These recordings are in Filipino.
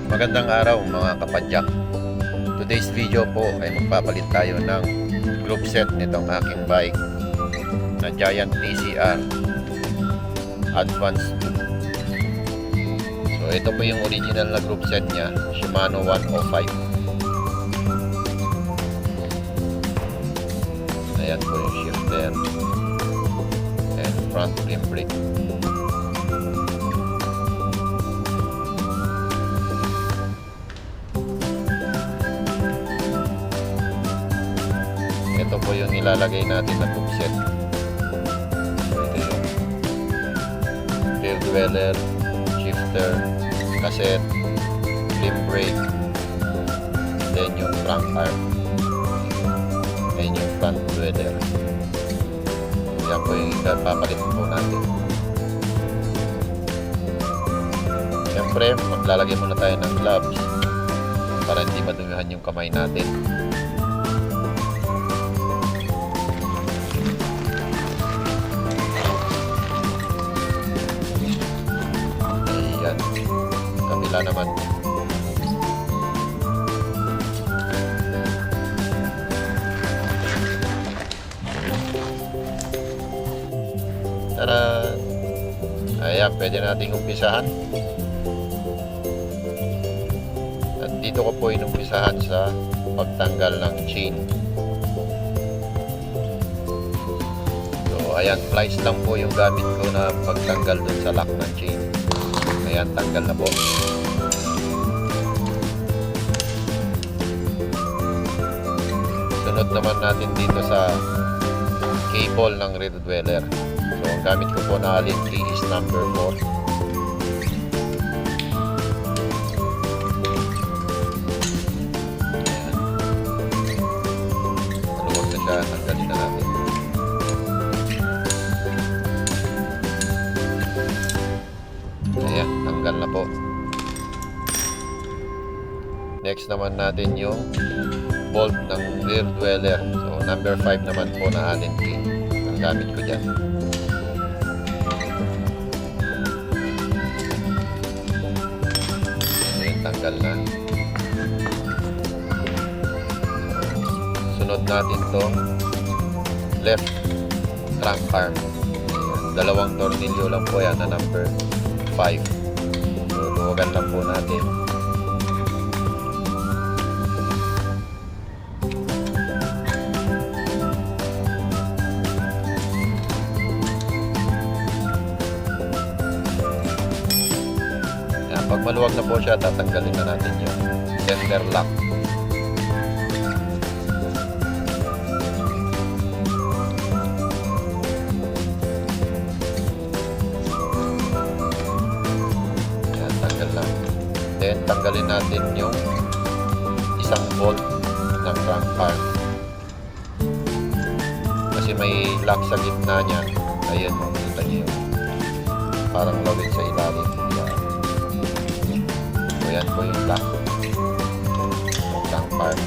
Magandang araw mga kapadyak. Today's video po ay magpapalit tayo ng group set nitong aking bike na Giant TCR Advance 2. So ito po yung original na group set niya, Shimano 105. Ayan po yung shifter and front rim brake. Ito po yung ilalagay natin na group set. Ito yung rear dweller, shifter, cassette, rim brake, then yung trunk arm, then yung front dweller. Yan po yung ipapalit po natin. Siyempre, maglalagay muna tayo ng gloves para hindi madumihan yung kamay natin. Kabila naman. Tara! Ayan, pwede nating umpisahan. At dito ko po inumpisahan sa pagtanggal ng chain. So, ayan, pliers lang po yung gamit ko na pagtanggal dun sa lock ng chain. Ayan, tanggal na po. Sunod naman natin dito sa cable ng rear dweller. So, ang gamit ko po na allen key is number 4. Ayan. Maluwag na siya. Tanggalin na natin. Ayan, tanggal na po. Next naman natin yung bolt ng rear dweller. So, number 5 naman po na allen key ang gamit ko dyan. Ayan, tanggal na. Sunod natin to left trunk arm. Ayan, dalawang tornilyo lang po yan na number 5. So, luwagan lang po natin. Ayan, pag maluwag na po siya, tatanggalin na natin yung center lock. Then, tanggalin natin yung isang bolt ng trunk arm. Kasi may lock sa gitna niya. Ayan, makikita niyo yung parang lawin sa ilalim. Ayan. So, yan po yung lock ng trunk arm.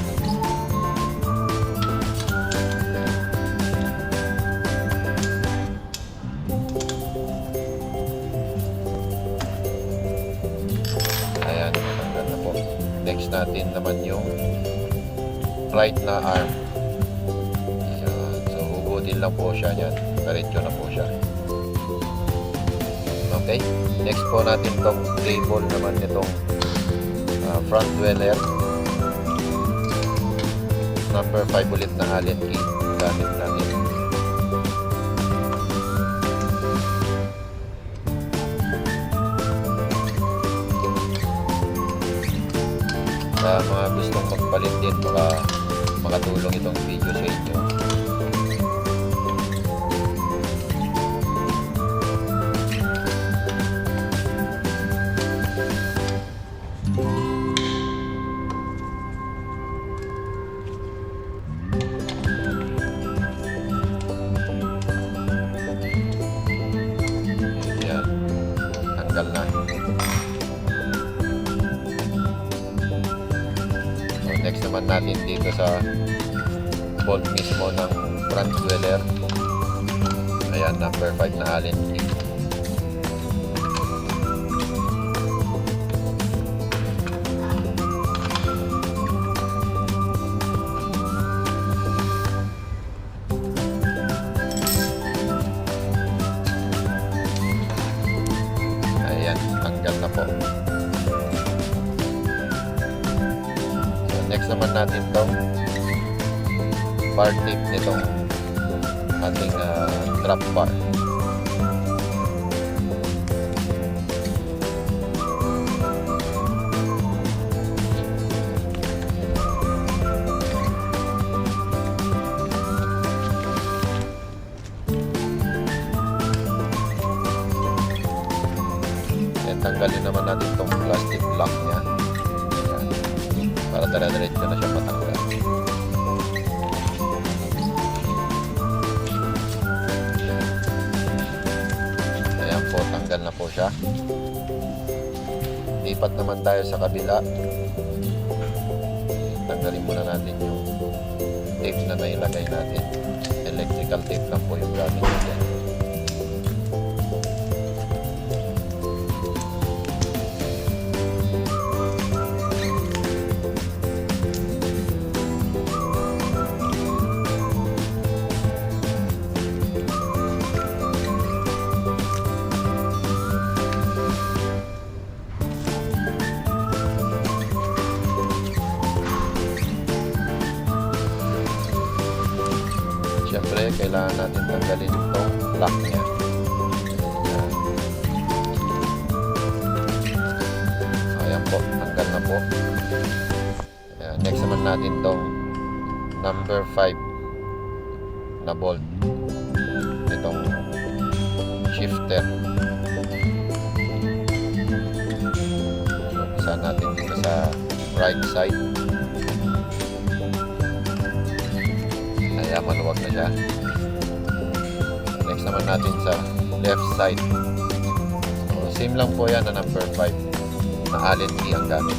Next natin naman yung right na arm. Ayan. So, hugutin lang po siya yan. Diretso na po siya. Okay. Next po natin itong cable naman itong front dweller. Number 5 ulit na allen key. Gamit natin. Sa mga gustong magpalit din, baka makatulong itong video sa inyo. Ayan, tanggal na. Next naman natin dito sa bolt mismo ng front dweller. Ayan, number 5 na allen key. naman natin tong bar tip nitong ating drop bar. Tanggalin naman natin itong plastic block nya. Ayan. Para dire-diretso na siya matanggal. Ayan po, tanggal na po siya. Lipat naman tayo sa kabila. Tanggalin muna natin yung tape na nailagay natin. Electrical tape lang po yung gamit natin. Siyempre, kailangan natin tanggalin itong lock niya. Ayan po, tanggal na po. Ayan, next naman natin itong number 5 na bolt. Itong shifter. So, isa natin dito sa right side. Kaya maluwag na siya. Next naman natin sa left side. So, same lang po yan na number 5 na Allen key ang gamit.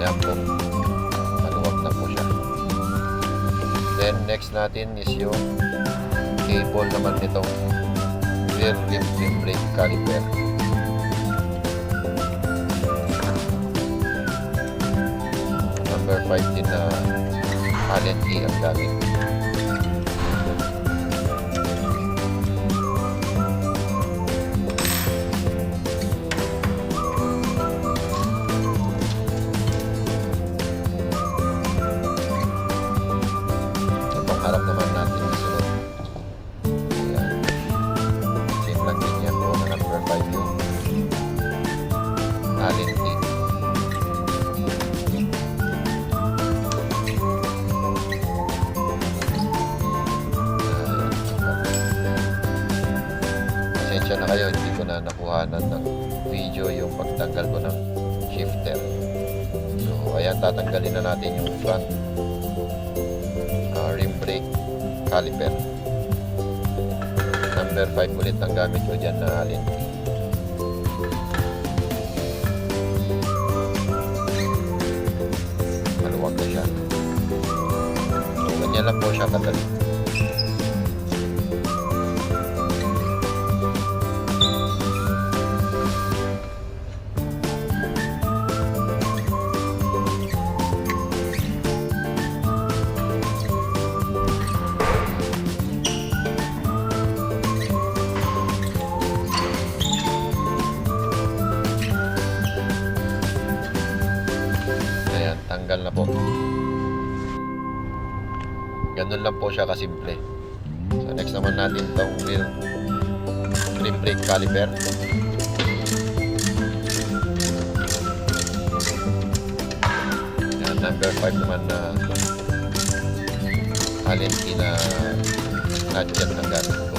Ayan po. Maluwag na po siya. Then next natin is yung cable naman nitong rear rim brake caliper. Number 5 din na Allen key ang gamit. Itong harap naman natin sunod. Ayan. Same lang din yan po na number 5 yung Allen key. Pasensya na kayo, hindi ko na nakuhanan ng video yung pagtanggal ko ng shifter. So, ayan, tatanggalin na natin yung front rim brake caliper. Number 5 ulit ang gamit ko dyan na Allen key. Maluwag na siya. So, ganyan lang po siya kadali. Tanggal na po. Ganun lang po siya kasimple. So next naman natin itong rim brake caliper. Yan, number 5 naman na Allen key na nudger ng gamit ko.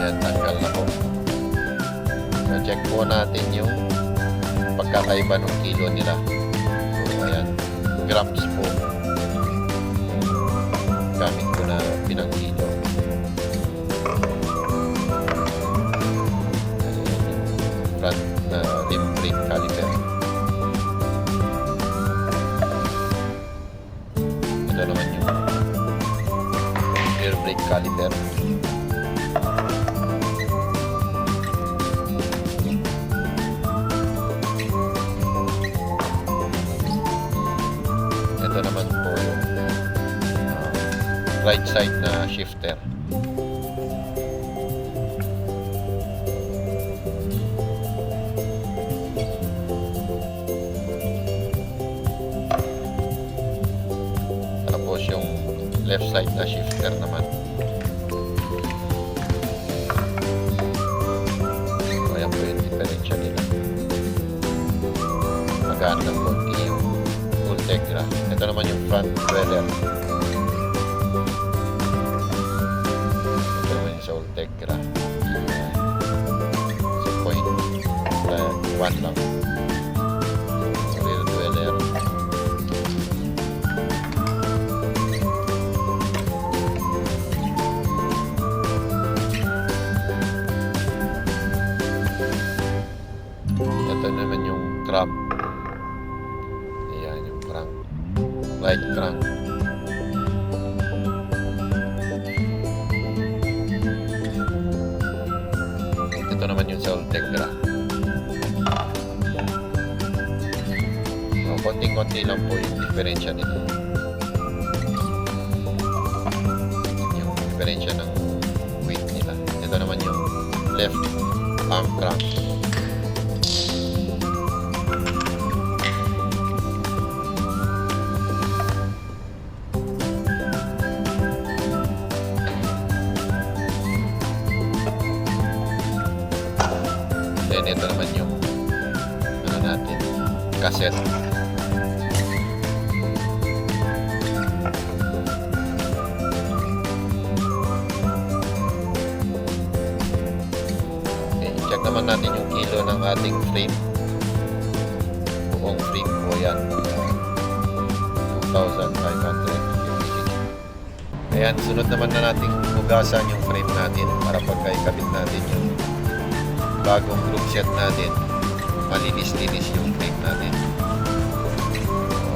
Tanggal na po. So, check po natin yung pagkakaiba ng kilo nila. So, ayan, grams po gamit ko na pinang kilo. Front na rim brake caliper. Ito naman yung rear brake caliper. right side na shifter. Tapos yung left side na shifter naman. So, ayan po yung diferensya nila. Magaan ng konti yung Ultegra. Ito naman yung front dweller. Ito naman yung sa Ultegra. 0.1 lang. Rear dweller. Ito naman yung crank. Ayan yung crank. Right crank. Ito naman yung sa Ultegra. So, konting-konti lang po yung diferensya nito. Yung diferensya ng weight nila. Ito naman yung left arm crank. Then ito naman yung ano natin, cassette. Okay, check naman natin yung kilo ng ating frame. Buong frame po yan. 2,556. Ayan, sunod naman na natin hugasan yung frame natin para pagka-ikabit natin yung bagong group set natin, malinis-linis yung frame natin. So,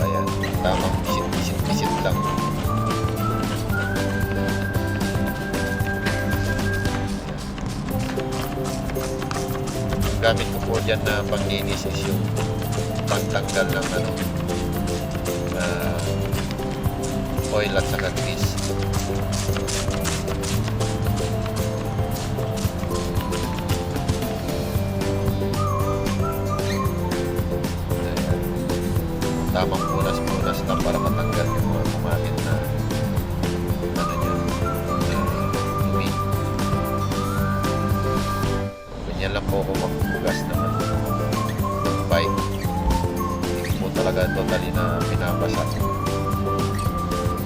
ayan, tamang pisit lang. Gamit ko po dyan na panglinis is yung pangtanggal ng ano, oil at saka grease. Tamang punas-punas lang para matanggal yung mga kumapit na ano niya, dumi. Ganyan lang po ako maghugas ng bike. Hindi po talaga totally na pinabasa.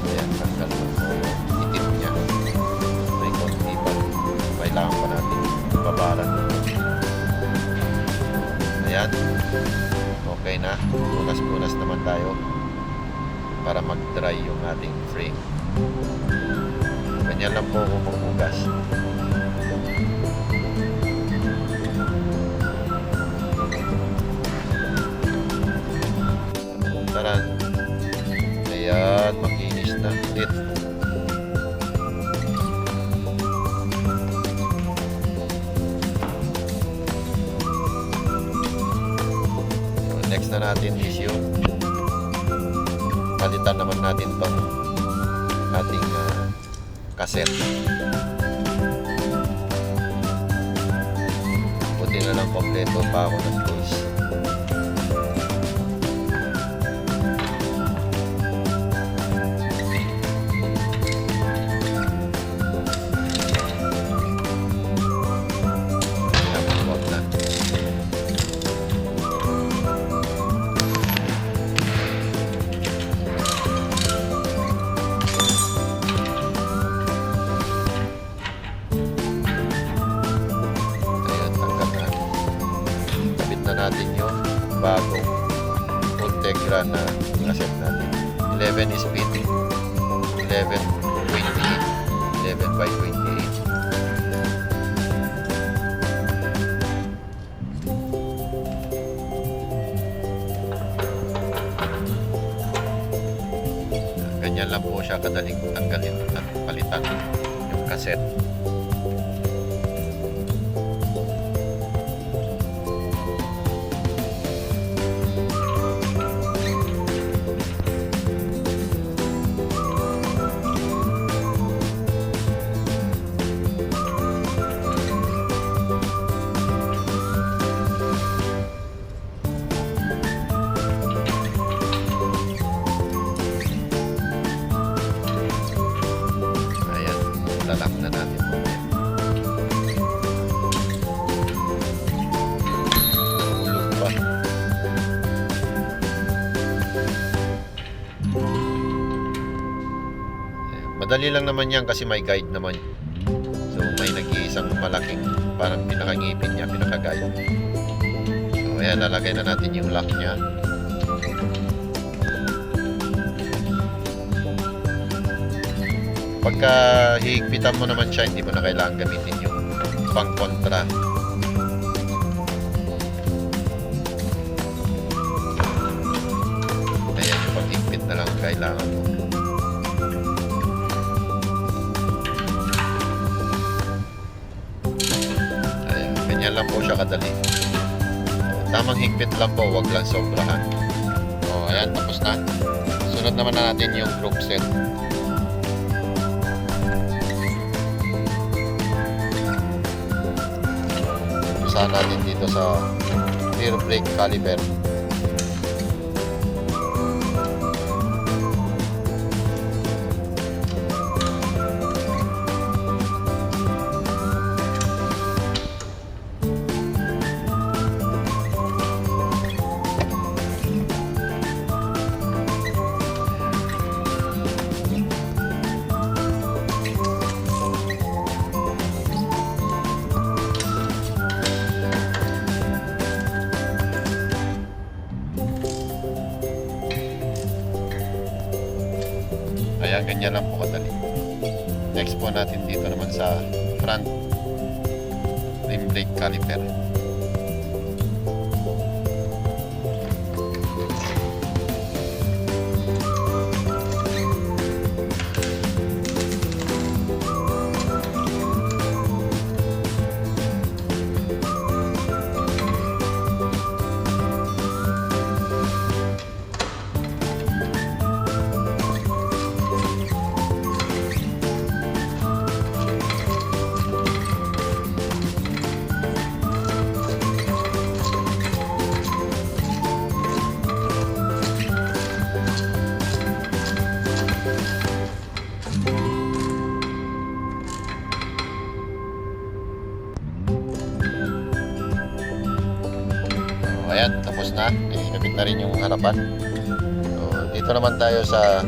Ayan, tanggal lang po yung itim niya. May konti pa. Kailangan pa natin babaran. Ayan. Okay na, punas-punas naman tayo para mag-dry yung ating frame. Ganyan lang po ako maghugas. Taran. Ayan, makinis na ulit. Next na natin is yung palitan naman natin tong ating cassette. Buti na lang kompleto pa ako ng tools. Natin yung bagong Ultegra na cassette natin. 11 speed, 11 by 28. Ganyan lang po siya kadaling tanggalin at palitan yung cassette. ilalak na natin. Nahulog pa. Madali lang naman yan kasi may guide naman. So may nag-iisang malaking parang pinakangipin niya, pinaka-guide. So ayan, lalagay na natin yung lock niya. Pagka hihigpitan mo naman siya, hindi mo na kailangan gamitin yung pang-kontra. Ayan, yung pang-higpit na lang kailangan mo. Ayan, ganyan lang po siya kadali. Tamang higpit lang po, wag lang sobrahan. O, ayan, tapos na. Sunod naman na natin yung group set. Usahan natin dito sa rear brake caliper. Ayan, ganyan lang po kadali. Next po natin dito naman sa front rim brake caliper. Ayan, tapos na. Ikabit na rin yung harapan. So, dito naman tayo sa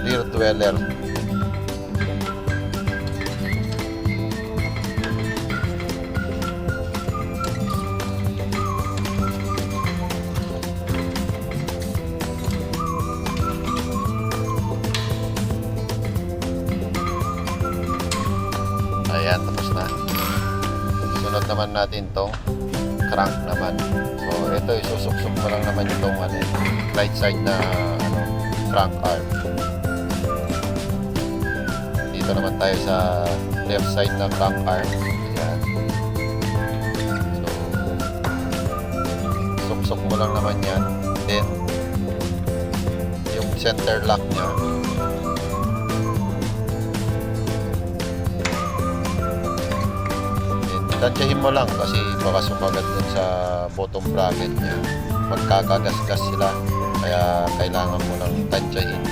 rear dweller. Ayan, tapos na. Sunod naman natin tong crank naman. So ito, isusuksok mo lang naman itong right side na crank arm. Dito naman tayo sa left side na crank arm. Ayan. So suksok mo lang naman yan. Then yung center lock nya, tansyahin mo lang kasi baka sumagat dun sa bottom bracket nya. Magkakagasgas sila, kaya kailangan mo lang tansyahin.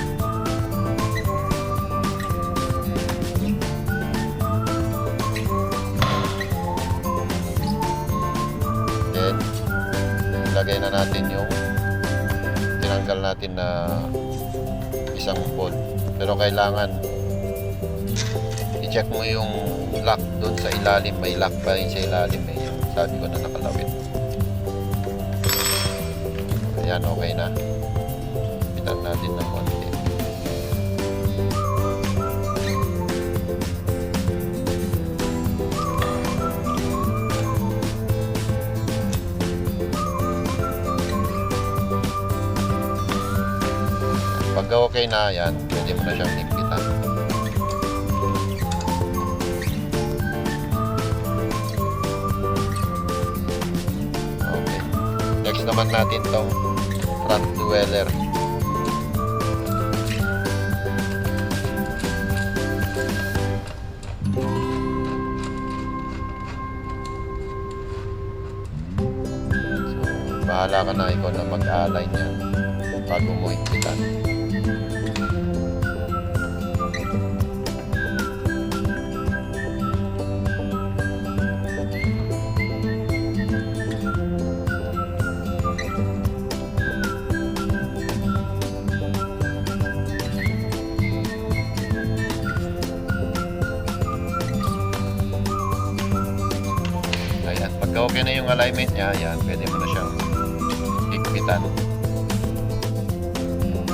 Then ilagay na natin yung tinanggal natin na isang bolt, pero kailangan i-check mo yung lock doon sa ilalim. May lock pa rin sa ilalim eh. Sabi ko na nakalawit. Ayan, okay na. Pitan natin ng konti. Pag okay na yan, pwede mo na siyang higpitan. Next naman natin tong front dweller. So, bahala ka na ikaw na mag-align yan bago mo higpitan. Pag okay na yung alignment niya, yan, pwede mo na siyang higpitan.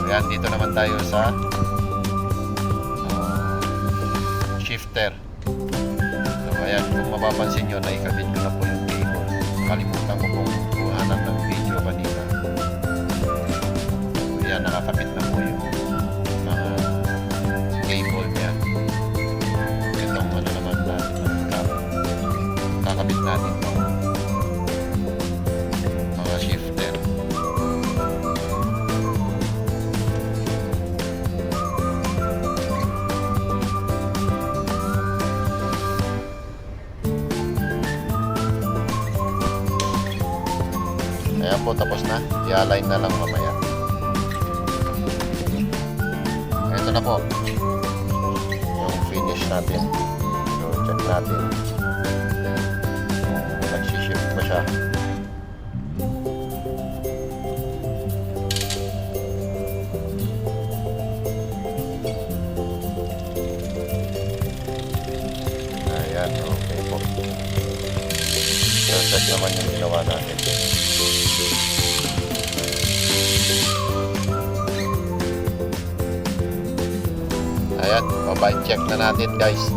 Ayan, dito naman tayo sa shifter. So, ayan, kung mapapansin nyo, naikabit ko na po yung cable. Kalimutan ko pong kuhanan ng video kanina. So, ayan, nakakabit na po yung cable niya. Itong ano naman natin, kakabit natin itong mga shifter. Ayan po, tapos na. I-align na lang mamaya. Ito na po yung finish natin. So, check natin kung nagsishift pa siya. Ayan, okay po. Perfect naman yung ginawa natin. Ayan, bye-check na natin guys.